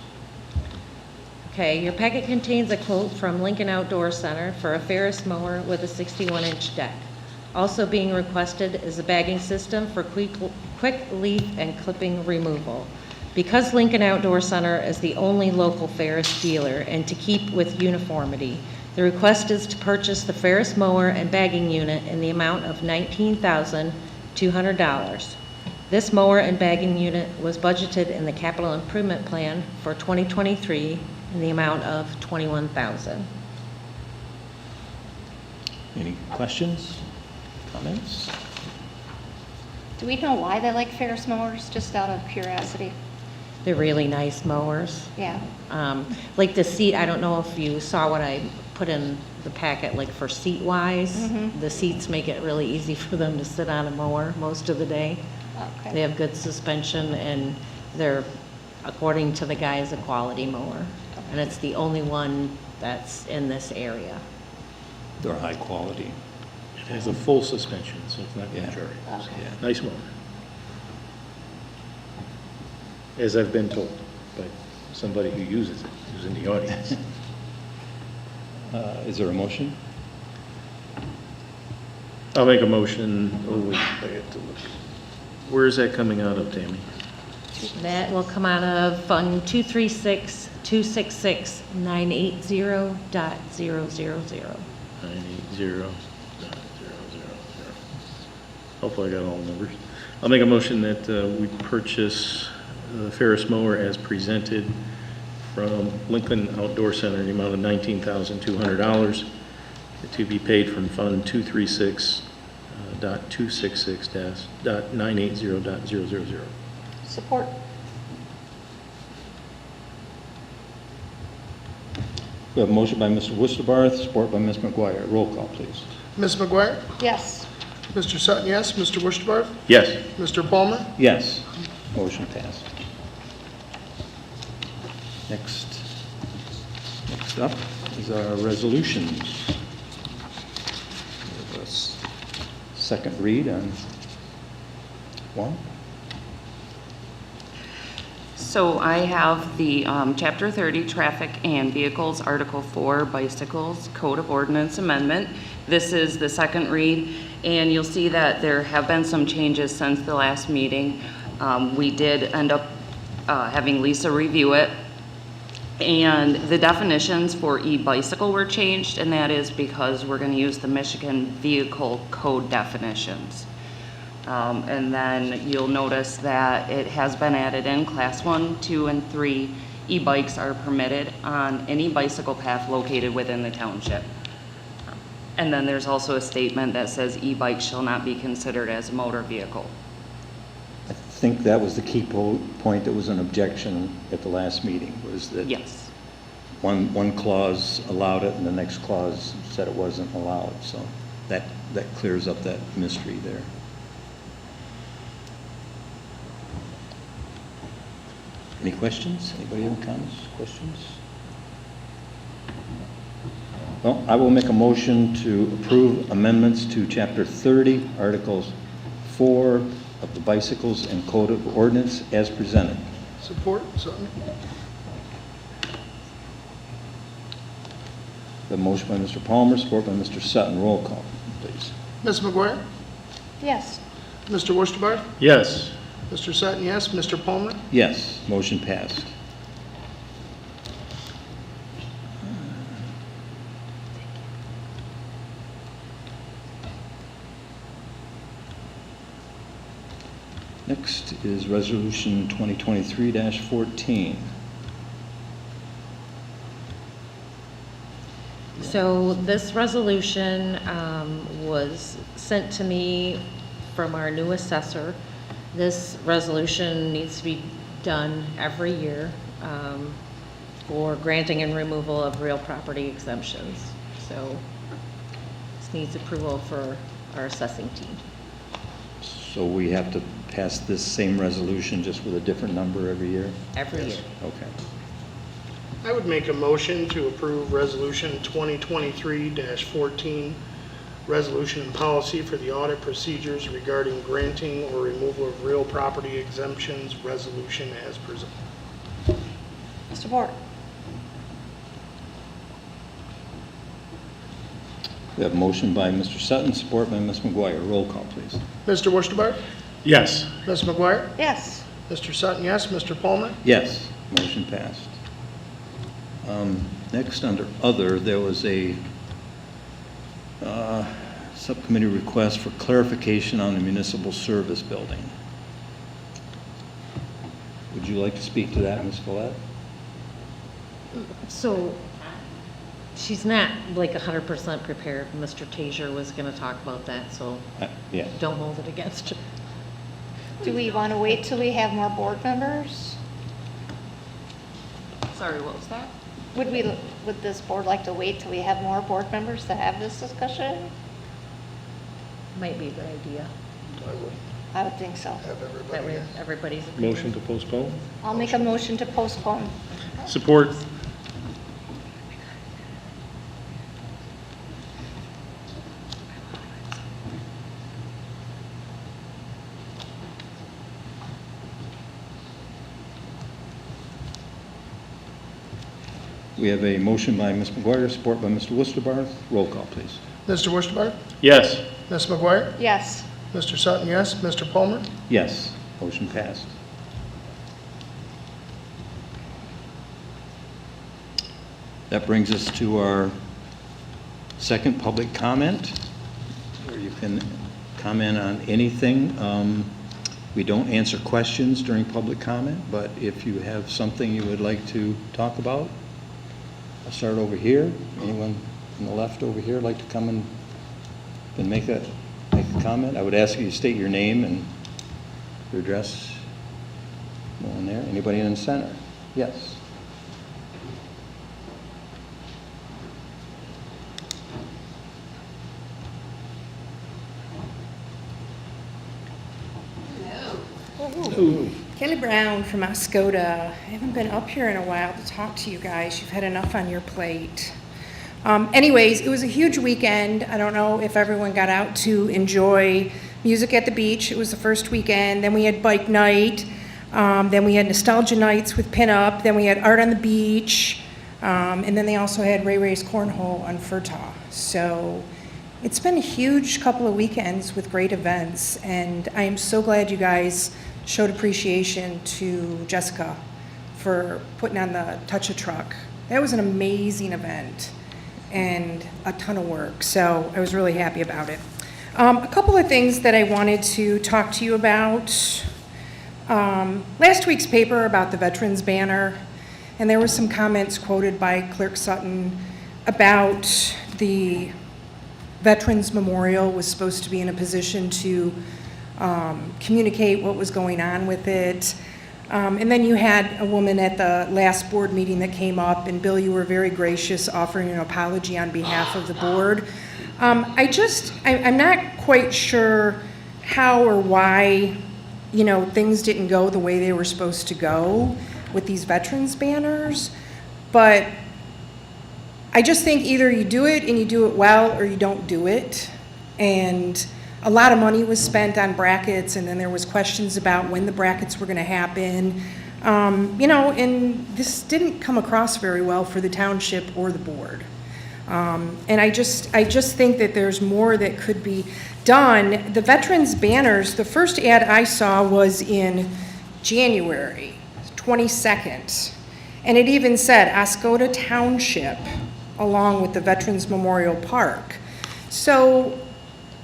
Speaker 6: Okay, your packet contains a quote from Lincoln Outdoor Center for a Ferris mower with a 61-inch deck. Also being requested is a bagging system for quick leaf and clipping removal. Because Lincoln Outdoor Center is the only local Ferris dealer and to keep with uniformity, the request is to purchase the Ferris mower and bagging unit in the amount of $19,200. This mower and bagging unit was budgeted in the capital improvement plan for 2023 in the amount of $21,000.
Speaker 2: Any questions, comments?
Speaker 4: Do we know why they like Ferris mowers, just out of curiosity?
Speaker 6: They're really nice mowers.
Speaker 4: Yeah.
Speaker 6: Like the seat, I don't know if you saw what I put in the packet, like for seat-wise.
Speaker 4: Mhm.
Speaker 6: The seats make it really easy for them to sit on a mower most of the day. They
Speaker 4: Okay.
Speaker 6: have good suspension, and they're, according to the guys, a quality mower. And it's the only one that's in this area.
Speaker 2: They're high quality.
Speaker 3: It has a full suspension, so it's not
Speaker 2: Yeah.
Speaker 3: contrary.
Speaker 4: Okay.
Speaker 2: Yeah.
Speaker 3: Nice mower. As I've been told by somebody who uses it, who's in the audience.
Speaker 2: Is there a motion?
Speaker 3: I'll make a motion, oh wait, I have to look. Where is that coming out of, Tammy?
Speaker 6: That will come out of Fund 236-266-980.000.
Speaker 3: 980.000. Hopefully I got all the numbers. I'll make a motion that we purchase the Ferris mower as presented from Lincoln Outdoor Center in the amount of $19,200 to be paid from Fund 236.266.980.000.
Speaker 4: Support.
Speaker 2: We have a motion by Mr. Westerbarth, support by Ms. McGuire. Roll call, please.
Speaker 5: Ms. McGuire?
Speaker 4: Yes.
Speaker 5: Mr. Sutton, yes. Mr. Worcester?
Speaker 3: Yes.
Speaker 5: Mr. Palmer?
Speaker 2: Yes, motion passed. Next up is our resolutions. We have a second read on One?
Speaker 8: So I have the Chapter 30, Traffic and Vehicles, Article 4, Bicycles, Code of Ordinance Amendment. This is the second read, and you'll see that there have been some changes since the last meeting. We did end up having Lisa review it, and the definitions for e-bicycle were changed, and that is because we're going to use the Michigan Vehicle Code definitions. And then you'll notice that it has been added in Class 1, 2, and 3. E-bikes are permitted on any bicycle path located within the township. And then there's also a statement that says e-bikes shall not be considered as a motor vehicle.
Speaker 2: I think that was the key point that was an objection at the last meeting, was that
Speaker 8: Yes.
Speaker 2: one clause allowed it and the next clause said it wasn't allowed. So that clears up that mystery there. Any questions? Anybody have comments, questions? Well, I will make a motion to approve amendments to Chapter 30, Articles 4 of the Bicycles and Code of Ordinance as presented.
Speaker 5: Support, Sutton.
Speaker 2: The motion by Mr. Palmer, support by Mr. Sutton. Roll call, please.
Speaker 5: Ms. McGuire?
Speaker 4: Yes.
Speaker 5: Mr. Worcester?
Speaker 7: Yes.
Speaker 5: Mr. Sutton, yes. Mr. Palmer?
Speaker 2: Yes, motion passed. Next is Resolution 2023-14.
Speaker 6: So this resolution was sent to me from our new assessor. This resolution needs to be done every year for granting and removal of real property exemptions. So this needs approval for our assessing team.
Speaker 2: So we have to pass this same resolution just with a different number every year?
Speaker 6: Every
Speaker 5: Yes.
Speaker 6: year.
Speaker 2: Okay.
Speaker 5: I would make a motion to approve Resolution 2023-14, resolution and policy for the audit procedures regarding granting or removal of real property exemptions, resolution as presented.
Speaker 4: Support.
Speaker 2: We have a motion by Mr. Sutton, support by Ms. McGuire. Roll call, please.
Speaker 5: Mr. Worcester?
Speaker 7: Yes.
Speaker 5: Ms. McGuire?
Speaker 4: Yes.
Speaker 5: Mr. Sutton, yes. Mr. Palmer?
Speaker 2: Yes, motion passed. Next, under other, there was a subcommittee request for clarification on the municipal service building. Would you like to speak to that, Ms. Follett?
Speaker 6: So she's not like 100% prepared. Mr. Taser was going to talk about that, so
Speaker 2: Yeah.
Speaker 6: don't hold it against her.
Speaker 4: Do we want to wait till we have more board members?
Speaker 8: Sorry, what was that?
Speaker 4: Would this board like to wait till we have more board members to have this discussion?
Speaker 6: Might be a good idea.
Speaker 5: I would
Speaker 4: I would think so.
Speaker 5: have
Speaker 6: That
Speaker 5: everybody
Speaker 6: way
Speaker 5: here.
Speaker 6: everybody's agreeing.
Speaker 7: Motion to postpone?
Speaker 4: I'll make a motion to postpone.
Speaker 7: Support.
Speaker 2: We have a motion by Ms. McGuire, support by Mr. Worcester. Roll call, please.
Speaker 5: Mr. Worcester?
Speaker 7: Yes.
Speaker 5: Ms. McGuire?
Speaker 4: Yes.
Speaker 5: Mr. Sutton, yes. Mr. Palmer?
Speaker 2: Yes, motion passed. That brings us to our second public comment, where you can comment on anything. We don't answer questions during public comment, but if you have something you would like to talk about, I'll start over here. Anyone on the left over here like to come and make a comment? I would ask you to state your name and your address. No one there? Anybody in the center? Yes.
Speaker 9: Kelly Brown from Oscoda. I haven't been up here in a while to talk to you guys. You've had enough on your plate. Anyways, it was a huge weekend. I don't know if everyone got out to enjoy music at the beach. It was the first weekend. Then we had bike night. Then we had nostalgia nights with pinup. Then we had art on the beach. And then they also had Ray Ray's Cornhole on Furtaw. So it's been a huge couple of weekends with great events. And I am so glad you guys showed appreciation to Jessica for putting on the Touch a Truck. That was an amazing event and a ton of work. So I was really happy about it. A couple of things that I wanted to talk to you about. Last week's paper about the Veterans Banner, and there were some comments quoted by Clerk Sutton about the Veterans Memorial was supposed to be in a position to communicate what was going on with it. And then you had a woman at the last board meeting that came up, and Bill, you were very gracious offering an apology on behalf of the board. I'm not quite sure how or why, things didn't go the way they were supposed to go with these veterans banners, but I just think either you do it and you do it well, or you don't do it. And a lot of money was spent on brackets, and then there was questions about when the brackets were going to happen. And this didn't come across very well for the township or the board. And I just think that there's more that could be done. The veterans banners, the first ad I saw was in January 22nd, and it even said Oscoda Township along with the Veterans Memorial Park. So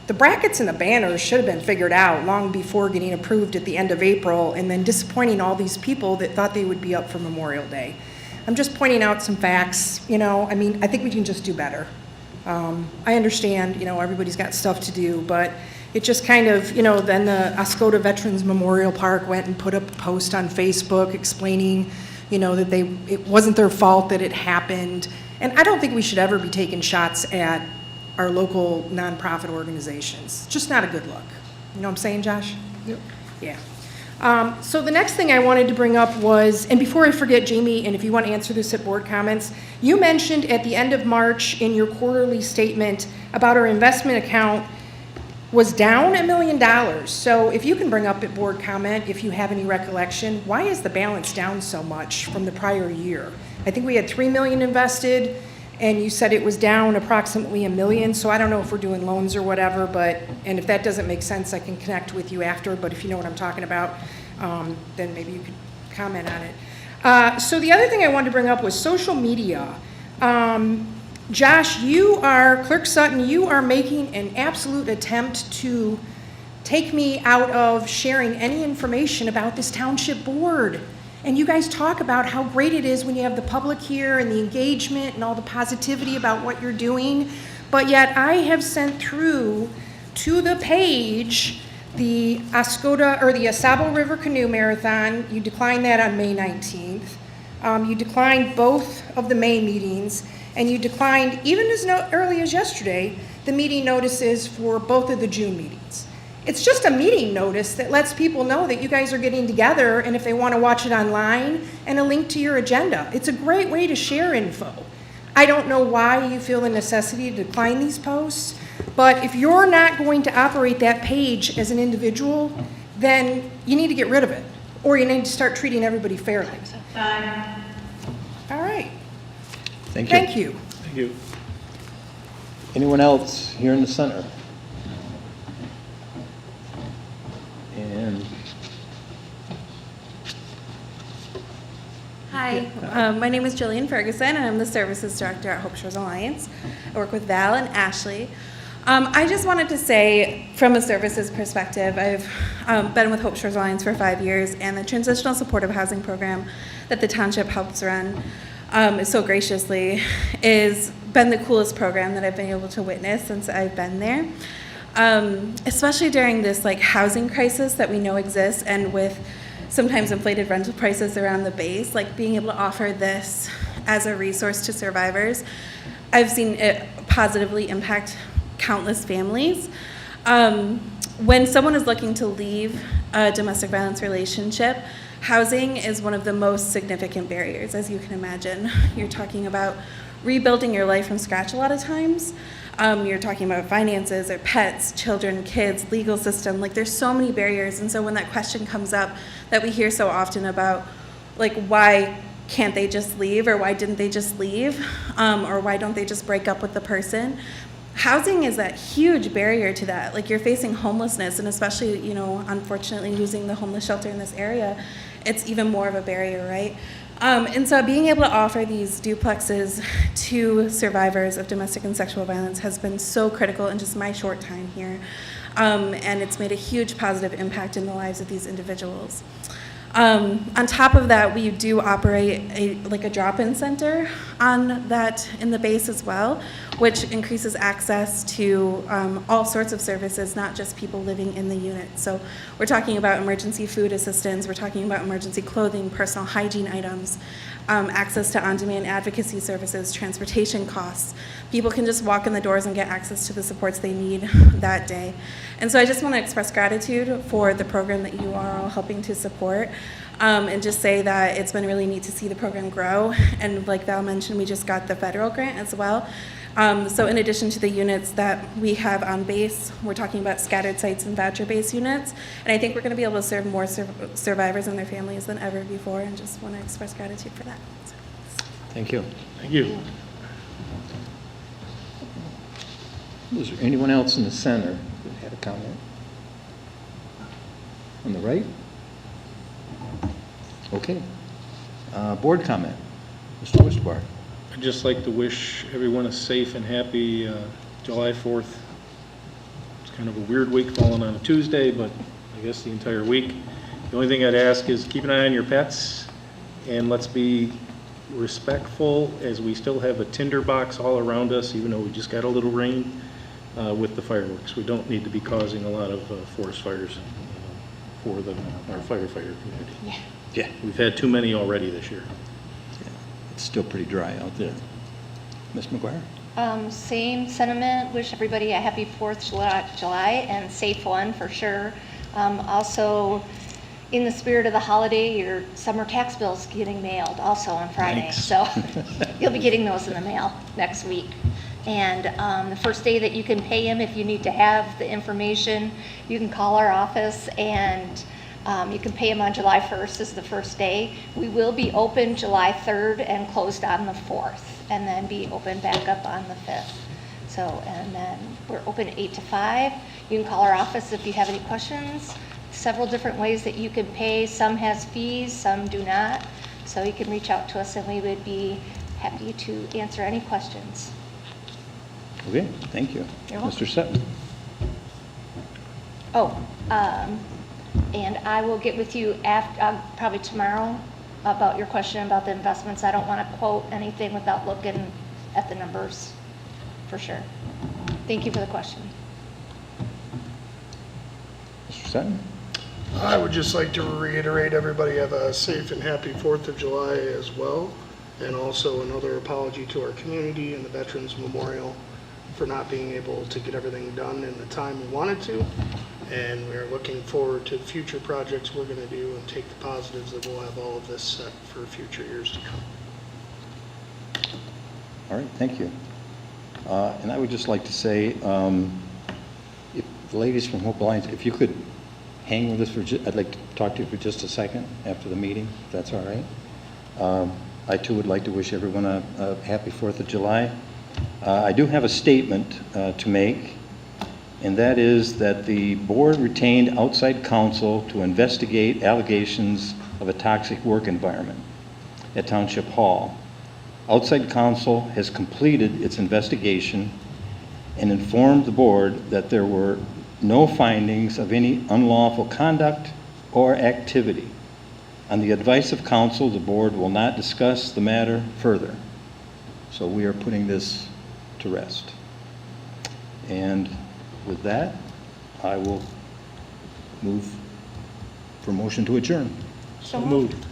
Speaker 9: the brackets and the banners should have been figured out long before getting approved at the end of April, and then disappointing all these people that thought they would be up for Memorial Day. I'm just pointing out some facts, I think we can just do better. I understand, everybody's got stuff to do, but it just kind of, then the Oscoda Veterans Memorial Park went and put up a post on Facebook explaining, that it wasn't their fault that it happened. And I don't think we should ever be taking shots at our local nonprofit organizations. It's just not a good look. You know what I'm saying, Josh? Yep. Yeah. So the next thing I wanted to bring up was, and before I forget, Jamie, and if you want to answer this at board comments, you mentioned at the end of March in your quarterly statement about our investment account was down $1 million. So if you can bring up at board comment, if you have any recollection, why is the balance down so much from the prior year? I think we had $3 million invested, and you said it was down approximately $1 million, so I don't know if we're doing loans or whatever, and if that doesn't make sense, I can connect with you after, but if you know what I'm talking about, then maybe you could comment on it. So the other thing I wanted to bring up was social media. Josh, Clerk Sutton, you are making an absolute attempt to take me out of sharing any information about this township board. And you guys talk about how great it is when you have the public here and the engagement and all the positivity about what you're doing. But yet I have sent through to the page the Oscoda or the Asabo River Canoe Marathon. You declined that on May 19th. You declined both of the May meetings, and you declined, even as early as yesterday, the meeting notices for both of the June meetings. It's just a meeting notice that lets people know that you guys are getting together, and if they want to watch it online, and a link to your agenda. It's a great way to share info. I don't know why you feel the necessity to decline these posts, but if you're not going to operate that page as an individual, then you need to get rid of it, or you need to start treating everybody fairly. All right.
Speaker 2: Thank you.
Speaker 9: Thank you.
Speaker 3: Thank you.
Speaker 2: Anyone else here in the center? And
Speaker 10: Hi, my name is Jillian Ferguson, and I'm the Services Director at Hope Shores Alliance. I work with Val and Ashley. I just wanted to say, from a services perspective, I've been with Hope Shores Alliance for 5 years, and the Transitional Supportive Housing Program that the township helps run so graciously has been the coolest program that I've been able to witness since I've been there. Especially during this housing crisis that we know exists, and with sometimes inflated rental prices around the base, being able to offer this as a resource to survivors, I've seen it positively impact countless families. When someone is looking to leave a domestic violence relationship, housing is one of the most significant barriers, as you can imagine. You're talking about rebuilding your life from scratch a lot of times. You're talking about finances or pets, children, kids, legal system. Like there's so many barriers. And so when that question comes up that we hear so often about, like, why can't they just leave, or why didn't they just leave, or why don't they just break up with the person? Housing is that huge barrier to that. Like you're facing homelessness, and especially, you know, unfortunately losing the homeless shelter in this area, it's even more of a barrier, right? And so being able to offer these duplexes to survivors of domestic and sexual violence has been so critical in just my short time here. And it's made a huge positive impact in the lives of these individuals. On top of that, we do operate a drop-in center on that in the base as well, which increases access to all sorts of services, not just people living in the unit. So we're talking about emergency food assistance, we're talking about emergency clothing, personal hygiene items, access to on-demand advocacy services, transportation costs. People can just walk in the doors and get access to the supports they need that day. And so I just want to express gratitude for the program that you are all helping to support, and just say that it's been really neat to see the program grow. And like Val mentioned, we just got the federal grant as well. So in addition to the units that we have on base, we're talking about scattered sites and voucher-based units. And I think we're going to be able to serve more survivors and their families than ever before, and just want to express gratitude for that. So.
Speaker 2: Thank you.
Speaker 3: Thank you.
Speaker 2: Was there anyone else in the center that had a comment? On the right? Okay. Board comment. Mr. Westbar.
Speaker 3: I'd just like to wish everyone a safe and happy July 4th. It's kind of a weird week falling on a Tuesday, but I guess the entire week. The only thing I'd ask is keep an eye on your pets, and let's be respectful as we still have a tinderbox all around us, even though we just got a little rain, with the fireworks. We don't need to be causing a lot of forest fires for our firefighter community.
Speaker 2: Yeah.
Speaker 3: We've had too many already this year.
Speaker 2: It's still pretty dry out there. Ms. McGuire?
Speaker 4: Same sentiment. Wish everybody a happy 4th of July and safe one for sure. Also, in the spirit of the holiday, your summer tax bill's getting mailed also on Friday.
Speaker 2: Thanks.
Speaker 4: So you'll be getting those in the mail next week. And the first day that you can pay them, if you need to have the information, you can call our office, and you can pay them on July 1st is the first day. We will be open July 3rd and closed on the 4th, and then be open back up on the 5th. So, and then we're open 8 to 5. You can call our office if you have any questions. Several different ways that you can pay. Some has fees, some do not. So you can reach out to us, and we would be happy to answer any questions.
Speaker 2: Okay, thank you.
Speaker 4: You're welcome.
Speaker 2: Mr. Sutton?
Speaker 4: And I will get with you after, probably tomorrow, about your question about the investments. I don't want to quote anything without looking at the numbers, for sure. Thank you for the question.
Speaker 2: Mr. Sutton?
Speaker 5: I would just like to reiterate, everybody have a safe and happy 4th of July as well. And also another apology to our community and the Veterans Memorial for not being able to get everything done in the time we wanted to. And we're looking forward to future projects we're going to do and take the positives that we'll have all of this set for future years to come.
Speaker 2: All right, thank you. And I would just like to say, if the ladies from Hope Alliance, if you could hang with us for I'd like to talk to you for just a second after the meeting, if that's all right. I too would like to wish everyone a happy 4th of July. I do have a statement to make, and that is that the board retained outside counsel to investigate allegations of a toxic work environment at Township Hall. Outside counsel has completed its investigation and informed the board that there were no findings of any unlawful conduct or activity. On the advice of counsel, the board will not discuss the matter further. So we are putting this to rest. And with that, I will move for motion to adjourn.
Speaker 4: So moved.